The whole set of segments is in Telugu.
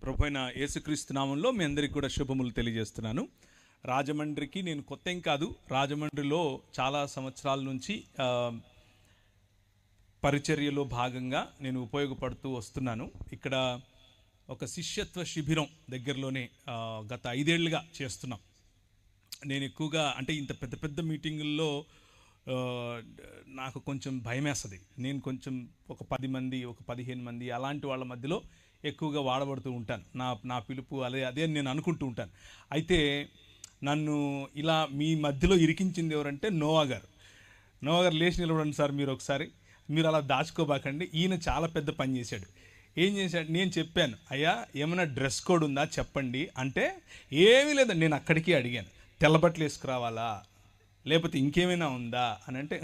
ప్రభువైన యేసుక్రీస్తు నామంలో మీ అందరికీ కూడా శుభములు తెలియజేస్తున్నాను. రాజమండ్రికి నేను కొత్త ఏం కాదు. రాజమండ్రిలో చాలా సంవత్సరాల నుంచి పరిచర్యలో భాగంగా నేను ఉపయోగపడుతూ వస్తున్నాను. ఇక్కడ ఒక శిష్యత్వ శిబిరం దగ్గరలోనే గత 5 ఏళ్ళుగా చేస్తున్నాం. నేను ఎక్కువగా అంటే ఇంత పెద్ద పెద్ద మీటింగుల్లో నాకు కొంచెం భయమేస్తుంది. నేను కొంచెం ఒక 10 మంది, ఒక 15 మంది అలాంటి వాళ్ళ మధ్యలో ఎక్కువగా వాడబడుతూ ఉంటాను. నా పిలుపు అదే నేను అనుకుంటూ ఉంటాను. అయితే నన్ను ఇలా మీ మధ్యలో ఇరికించింది ఎవరంటే నోవా గారు లేచి నిలబడండి సార్, మీరు అలా దాచుకోబాకండి. ఈయన చాలా పెద్ద పని చేశాడు. ఏం చేశాడు? నేను చెప్పాను, అయ్యా ఏమైనా డ్రెస్ కోడ్ ఉందా చెప్పండి అంటే, ఏమీ లేదండి. నేను అక్కడికి అడిగాను, తెల్లబట్టలు వేసుకురావాలా లేకపోతే ఇంకేమైనా ఉందా అని అంటే,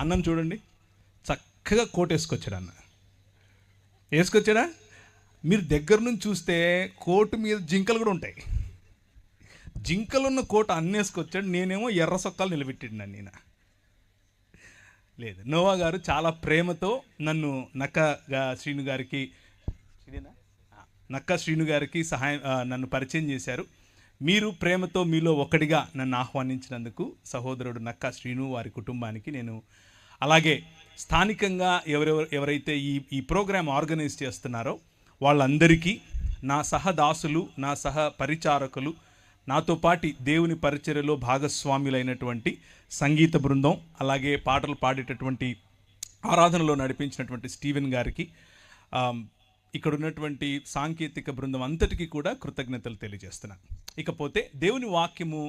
అన్నం చూడండి చక్కగా కోట్ వేసుకొచ్చాడా. మీరు దగ్గర నుంచి చూస్తే కోటు మీద జింకలు కూడా ఉంటాయి. జింకలున్న కోట అన్నేసుకొచ్చాడు. నేనేమో ఎర్ర సొక్కాలు నిలబెట్టాడు నన్ను. లేదు, నోవా గారు చాలా ప్రేమతో నన్ను నక్కా శ్రీను గారికి సహాయం నన్ను పరిచయం చేశారు. మీరు ప్రేమతో మీలో ఒకటిగా నన్ను ఆహ్వానించినందుకు సహోదరుడు నక్కా శ్రీను వారి కుటుంబానికి నేను, అలాగే స్థానికంగా ఎవరైతే ఈ ప్రోగ్రాం ఆర్గనైజ్ చేస్తున్నారో వాళ్ళందరికీ, నా సహదాసులు, నా సహ పరిచారకులు, నాతో పాటి దేవుని పరిచర్యలో భాగస్వాములైనటువంటి సంగీత బృందం, అలాగే పాటలు పాడేటటువంటి ఆరాధనలో నడిపించినటువంటి స్టీవెన్ గారికి, ఇక్కడ ఉన్నటువంటి సాంకేతిక బృందం అంతటికీ కూడా కృతజ్ఞతలు తెలియజేస్తున్నాను. ఇకపోతే దేవుని వాక్యము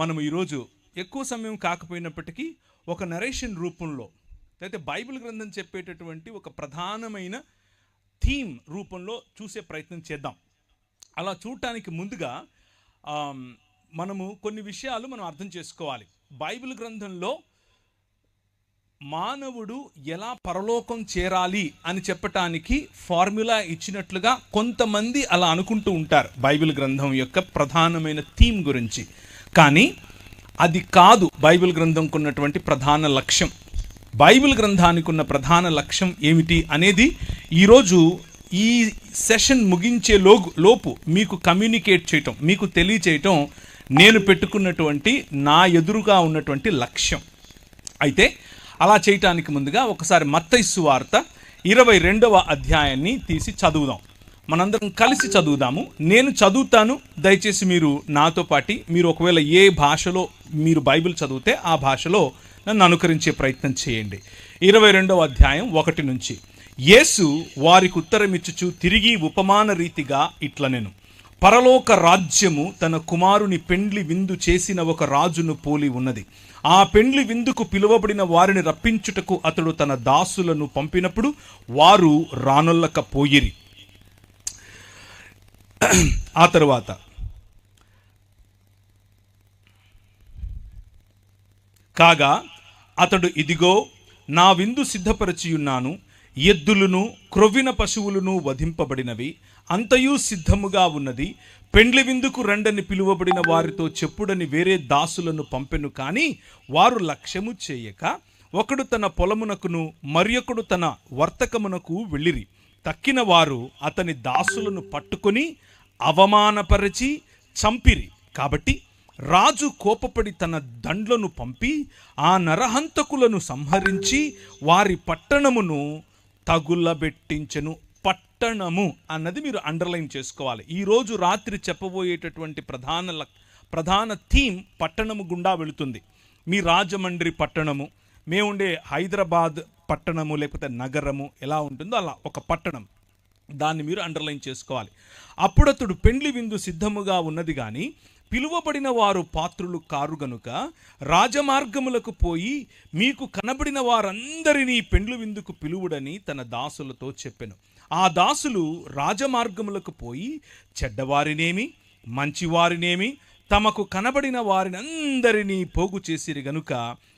మనము ఈరోజు ఎక్కువ సమయం కాకపోయినప్పటికీ ఒక నరేషన్ రూపంలో, అయితే బైబిల్ గ్రంథం చెప్పేటటువంటి ఒక ప్రధానమైన థీమ్ రూపంలో చూసే ప్రయత్నం చేద్దాం. అలా చూడటానికి ముందుగా మనము కొన్ని విషయాలు మనం అర్థం చేసుకోవాలి. బైబిల్ గ్రంథంలో మానవుడు ఎలా పరలోకం చేరాలి అని చెప్పటానికి ఫార్ములా ఇచ్చినట్లుగా కొంతమంది అలా అనుకుంటూ ఉంటారు బైబిల్ గ్రంథం యొక్క ప్రధానమైన థీమ్ గురించి. కానీ అది కాదు బైబిల్ గ్రంథంకు ఉన్నటువంటి ప్రధాన లక్ష్యం. బైబిల్ గ్రంథానికి ఉన్న ప్రధాన లక్ష్యం ఏమిటి అనేది ఈరోజు ఈ సెషన్ ముగించే లోపు మీకు కమ్యూనికేట్ చేయటం, మీకు తెలియచేయటం నేను పెట్టుకున్నటువంటి నా ఎదురుగా ఉన్నటువంటి లక్ష్యం. అయితే అలా చేయటానికి ముందుగా ఒకసారి మత్తయి సువార్త 22వ అధ్యాయాన్ని తీసి చదువుదాం. మనందరం కలిసి చదువుదాము. నేను చదువుతాను, దయచేసి మీరు నాతో పాటి, మీరు ఒకవేళ ఏ భాషలో మీరు బైబిల్ చదివితే ఆ భాషలో నన్ను అనుకరించే ప్రయత్నం చేయండి. 22వ అధ్యాయం 1 నుంచి. యేసు వారికి ఉత్తరమిచ్చుచు తిరిగి ఉపమాన రీతిగా ఇట్లనెను, పరలోక రాజ్యము తన కుమారుని పెండ్లి విందు చేసిన ఒక రాజును పోలి ఉన్నది. ఆ పెండ్లి విందుకు పిలువబడిన వారిని రప్పించుటకు అతడు తన దాసులను పంపినప్పుడు వారు రానొల్లకపోయిరి. ఆ తరువాత కాగా అతడు, ఇదిగో నా విందు సిద్ధపరచియున్నాను, ఎద్దులను క్రొవ్విన పశువులను వధింపబడినవి, అంతయు సిద్ధముగా ఉన్నది. పెండ్లి విందుకు రండని పిలువబడిన వారితో చెప్పుడని వేరే దాసులను పంపెను. కానీ వారు లక్ష్యము చేయక ఒకడు తన పొలమునకును మరియొకడు తన వర్తకమునకు వెళ్ళిరి. తక్కిన వారు అతని దాసులను పట్టుకొని అవమానపరిచి చంపిరి. కాబట్టి రాజు కోపపడి తన దండ్లను పంపి ఆ నరహంతకులను సంహరించి వారి పట్టణమును తగులబెట్టించెను. పట్టణము అన్నది మీరు అండర్లైన్ చేసుకోవాలి. ఈరోజు రాత్రి చెప్పబోయేటటువంటి ప్రధాన థీమ్ పట్టణము గుండా వెళుతుంది. మీ రాజమండ్రి పట్టణము, మేముండే హైదరాబాద్ పట్టణము లేకపోతే నగరము ఎలా ఉంటుందో అలా ఒక పట్టణం, దాన్ని మీరు అండర్లైన్ చేసుకోవాలి. అప్పుడతడు పెండ్లి విందు సిద్ధముగా ఉన్నది కానీ పిలువబడిన వారు పాత్రులు కారు గనుక రాజమార్గములకు పోయి మీకు కనబడిన వారందరినీ పెండ్లి విందుకు పిలువుడని తన దాసులతో చెప్పెను. ఆ దాసులు రాజమార్గములకు పోయి చెడ్డవారినేమి మంచివారినేమి తమకు కనబడిన వారిని అందరినీ పోగు చేసిరి గనుక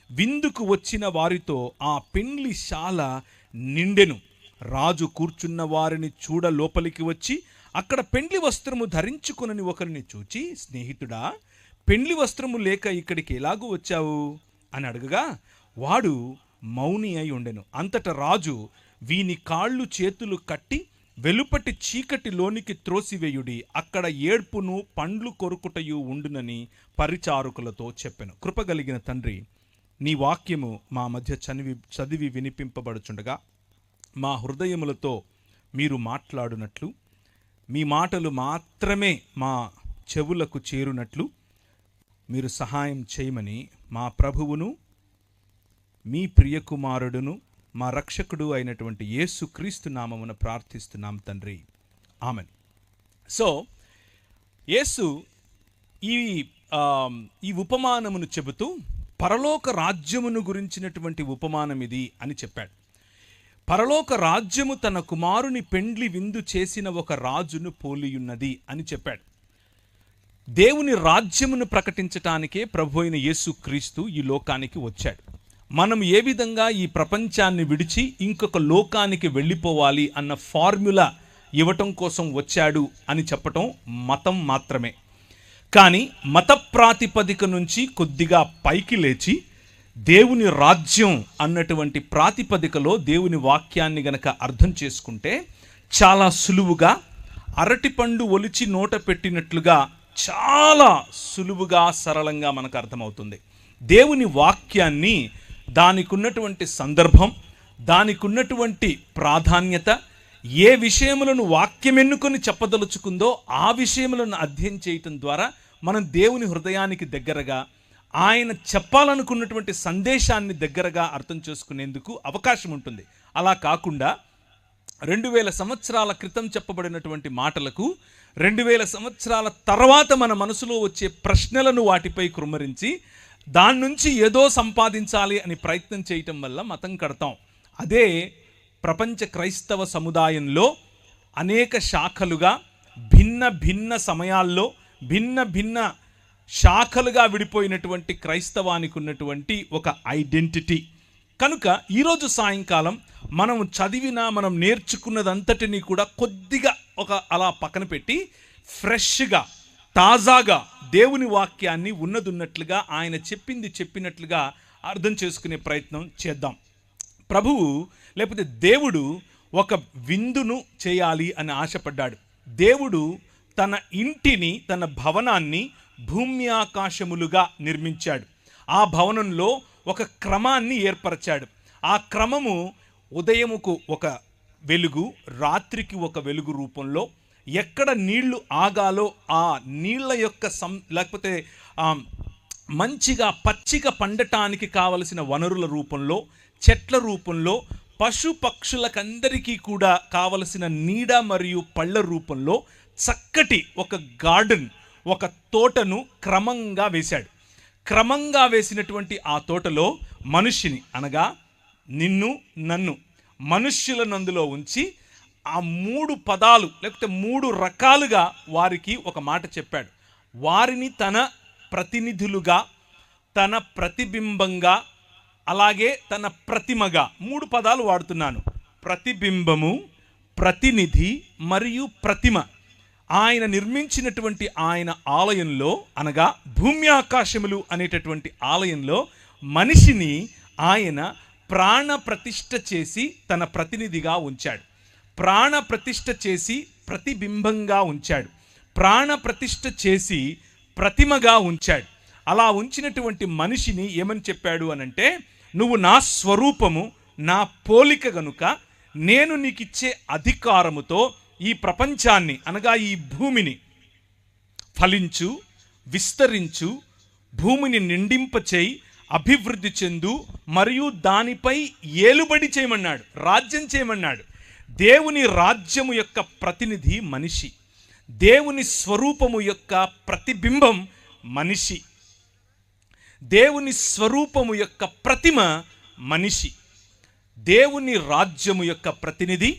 విందుకు వచ్చిన వారితో ఆ పెండ్లి శాల నిండెను. రాజు కూర్చున్న వారిని చూడ లోపలికి వచ్చి అక్కడ పెండ్లి వస్త్రము ధరించుకునని ఒకరిని చూచి, స్నేహితుడా, పెండ్లి వస్త్రము లేక ఇక్కడికి ఎలాగూ వచ్చావు అని అడగగా వాడు మౌని అయి ఉండెను. అంతట రాజు వీని కాళ్ళు చేతులు కట్టి వెలుపటి చీకటిలోనికి త్రోసివేయుడి, అక్కడ ఏడ్పును పండ్లు కొరుకుటయు ఉండునని పరిచారకులతో చెప్పెను. కృపగలిగిన తండ్రి, నీ వాక్యము మా మధ్య చదివి వినిపింపబడుచుండగా మా హృదయములతో మీరు మాట్లాడునట్లు, మీ మాటలు మాత్రమే మా చెవులకు చేరునట్లు మీరు సహాయం చేయమని మా ప్రభువును మీ ప్రియకుమారుడును మా రక్షకుడు అయినటువంటి యేసుక్రీస్తు నామమున ప్రార్థిస్తున్నాం తండ్రి, ఆమెన్. సో యేసు ఈ ఉపమానమును చెబుతూ పరలోక రాజ్యమును గురించినటువంటి ఉపమానం ఇది అని చెప్పాడు. పరలోక రాజ్యము తన కుమారుని పెండ్లి విందు చేసిన ఒక రాజును పోలియున్నది అని చెప్పాడు. దేవుని రాజ్యమును ప్రకటించటానికే ప్రభు అయిన యేసుక్రీస్తు ఈ లోకానికి వచ్చాడు. మనం ఏ విధంగా ఈ ప్రపంచాన్ని విడిచి ఇంకొక లోకానికి వెళ్ళిపోవాలి అన్న ఫార్ములా ఇవ్వటం కోసం వచ్చాడు అని చెప్పటం మతం మాత్రమే. కానీ మత ప్రాతిపదిక నుంచి కొద్దిగా పైకి లేచి దేవుని రాజ్యం అన్నటువంటి ప్రాతిపదికలో దేవుని వాక్యాన్ని గనక అర్థం చేసుకుంటే చాలా సులువుగా, అరటిపండు ఒలిచి నోట పెట్టినట్లుగా చాలా సులువుగా, సరళంగా మనకు అర్థమవుతుంది. దేవుని వాక్యాన్ని దానికి ఉన్నటువంటి సందర్భం, దానికి ఉన్నటువంటి ప్రాధాన్యత, ఏ విషయములను వాక్యం ఎన్నుకొని చెప్పదలుచుకుందో ఆ విషయములను అధ్యయనం చేయటం ద్వారా మనం దేవుని హృదయానికి దగ్గరగా, ఆయన చెప్పాలనుకున్నటువంటి సందేశాన్ని దగ్గరగా అర్థం చేసుకునేందుకు అవకాశం ఉంటుంది. అలా కాకుండా 2000 సంవత్సరాల క్రితం చెప్పబడినటువంటి మాటలకు 2000 సంవత్సరాల తర్వాత మన మనసులో వచ్చే ప్రశ్నలను వాటిపై కృమ్మరించి దాని నుంచి ఏదో సంపాదించాలి అని ప్రయత్నం చేయటం వల్ల మతం కడతాం. అదే ప్రపంచ క్రైస్తవ సముదాయంలో అనేక శాఖలుగా, భిన్న భిన్న సమయాల్లో భిన్న భిన్న శాఖలుగా విడిపోయినటువంటి క్రైస్తవానికి ఉన్నటువంటి ఒక ఐడెంటిటీ. కనుక ఈరోజు సాయంకాలం మనం చదివిన, మనం నేర్చుకున్నదంతటినీ కూడా కొద్దిగా అలా పక్కన పెట్టి ఫ్రెష్గా, తాజాగా దేవుని వాక్యాన్ని ఉన్నదున్నట్లుగా, ఆయన చెప్పినట్లుగా అర్థం చేసుకునే ప్రయత్నం చేద్దాం. ప్రభువు లేకపోతే దేవుడు ఒక విందును చేయాలి అని ఆశపడ్డాడు. దేవుడు తన ఇంటిని, తన భవనాన్ని భూమి ఆకాశములుగా నిర్మించాడు. ఆ భవనంలో ఒక క్రమాన్ని ఏర్పరచాడు. ఆ క్రమము ఉదయముకు ఒక వెలుగు, రాత్రికి ఒక వెలుగు రూపంలో, ఎక్కడ నీళ్లు ఆగాలో ఆ నీళ్ల యొక్క లేకపోతే మంచిగా పచ్చిక పండటానికి కావలసిన వనరుల రూపంలో, చెట్ల రూపంలో, పశు పక్షులకందరికీ కూడా కావలసిన నీడ మరియు పళ్ళ రూపంలో చక్కటి ఒక గార్డెన్, ఒక తోటను క్రమంగా వేశాడు. క్రమంగా వేసినటువంటి ఆ తోటలో మనిషిని, అనగా నిన్ను, నన్ను, మనుష్యులను అందులో ఉంచి ఆ 3 పదాలు లేకపోతే 3 రకాలుగా వారికి ఒక మాట చెప్పాడు. వారిని తన ప్రతినిధులుగా, తన ప్రతిబింబంగా, అలాగే తన ప్రతిమగా, 3 పదాలు వాడుతున్నాను. ప్రతిబింబము, ప్రతినిధి మరియు ప్రతిమ. ఆయన నిర్మించినటువంటి ఆయన ఆలయంలో, అనగా భూమి ఆకాశములు అనేటటువంటి ఆలయంలో మనిషిని ఆయన ప్రాణ ప్రతిష్ఠ చేసి తన ప్రతినిధిగా ఉంచాడు. ప్రాణ ప్రతిష్ఠ చేసి ప్రతిబింబంగా ఉంచాడు. ప్రాణ ప్రతిష్ఠ చేసి ప్రతిమగా ఉంచాడు. అలా ఉంచినటువంటి మనిషిని ఏమని చెప్పాడు అనంటే, నువ్వు నా స్వరూపము, నా పోలిక గనుక నేను నీకిచ్చే అధికారముతో ఈ ప్రపంచాన్ని, అనగా ఈ భూమిని ఫలించు, విస్తరించు, భూమిని నిండింపచేయి, అభివృద్ధి చెందు, మరియు దానిపై ఏలుబడి చేయమన్నాడు, రాజ్యం చేయమన్నాడు. దేవుని రాజ్యము యొక్క ప్రతినిధి మనిషి. దేవుని స్వరూపము యొక్క ప్రతిబింబం మనిషి. దేవుని స్వరూపము యొక్క ప్రతిమ మనిషి. దేవుని రాజ్యము యొక్క ప్రతినిధి,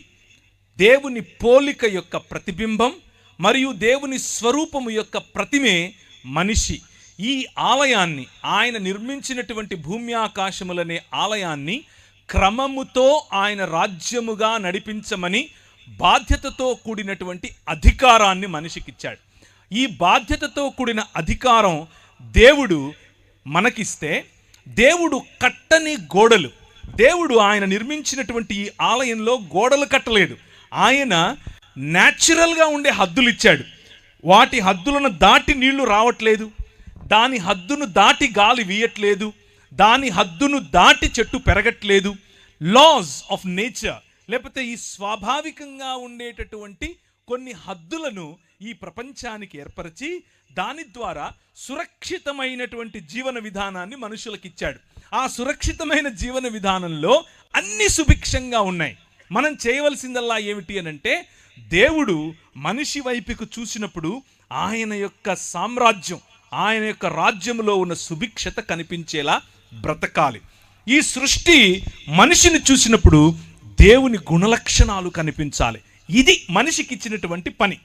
దేవుని పోలిక యొక్క ప్రతిబింబం మరియు దేవుని స్వరూపము యొక్క ప్రతిమే మనిషి. ఈ ఆలయాన్ని, ఆయన నిర్మించినటువంటి భూమి ఆకాశములనే ఆలయాన్ని క్రమముతో ఆయన రాజ్యముగా నడిపించమని బాధ్యతతో కూడినటువంటి అధికారాన్ని మనిషికిచ్చాడు. ఈ బాధ్యతతో కూడిన అధికారం దేవుడు మనకిస్తే, దేవుడు కట్టని గోడలు, దేవుడు ఆయన నిర్మించినటువంటి ఈ ఆలయంలో గోడలు కట్టలేదు. ఆయన న్యాచురల్గా ఉండే హద్దులు ఇచ్చాడు. వాటి హద్దులను దాటి నీళ్లు రావట్లేదు, దాని హద్దును దాటి గాలి వీయట్లేదు, దాని హద్దును దాటి చెట్టు పెరగట్లేదు. లాస్ ఆఫ్ నేచర్, లేకపోతే ఈ స్వాభావికంగా ఉండేటటువంటి కొన్ని హద్దులను ఈ ప్రపంచానికి ఏర్పరిచి దాని ద్వారా సురక్షితమైనటువంటి జీవన విధానాన్ని మనుషులకు ఇచ్చాడు. ఆ సురక్షితమైన జీవన విధానంలో అన్ని సుభిక్షంగా ఉన్నాయి. మనం చేయవలసిందల్లా ఏమిటి అనంటే, దేవుడు మనిషి వైపుకు చూసినప్పుడు ఆయన యొక్క సామ్రాజ్యం, ఆయన యొక్క రాజ్యంలో ఉన్న సుభిక్షత కనిపించేలా బ్రతకాలి. ఈ సృష్టి మనిషిని చూసినప్పుడు దేవుని గుణలక్షణాలు కనిపించాలి. ఇది మనిషికి ఇచ్చినటువంటి పని.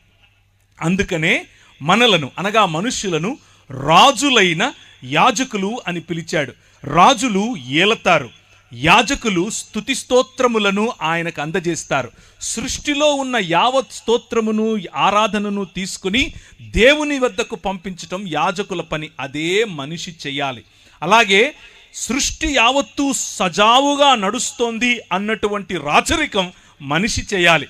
అందుకనే మనలను అనగా మనుష్యులను రాజులైన యాజకులు అని పిలిచాడు. రాజులు ఏలతారు, యాజకులు స్తుతి స్తోత్రములను ఆయనకు అందజేస్తారు. సృష్టిలో ఉన్న యావత్ స్తోత్రమును ఆరాధనను తీసుకుని దేవుని వద్దకు పంపించటం యాజకుల పని. అదే మనిషి చెయ్యాలి. అలాగే సృష్టి యావత్తు సజావుగా నడుస్తోంది అన్నటువంటి రాచరికం మనిషి చేయాలి.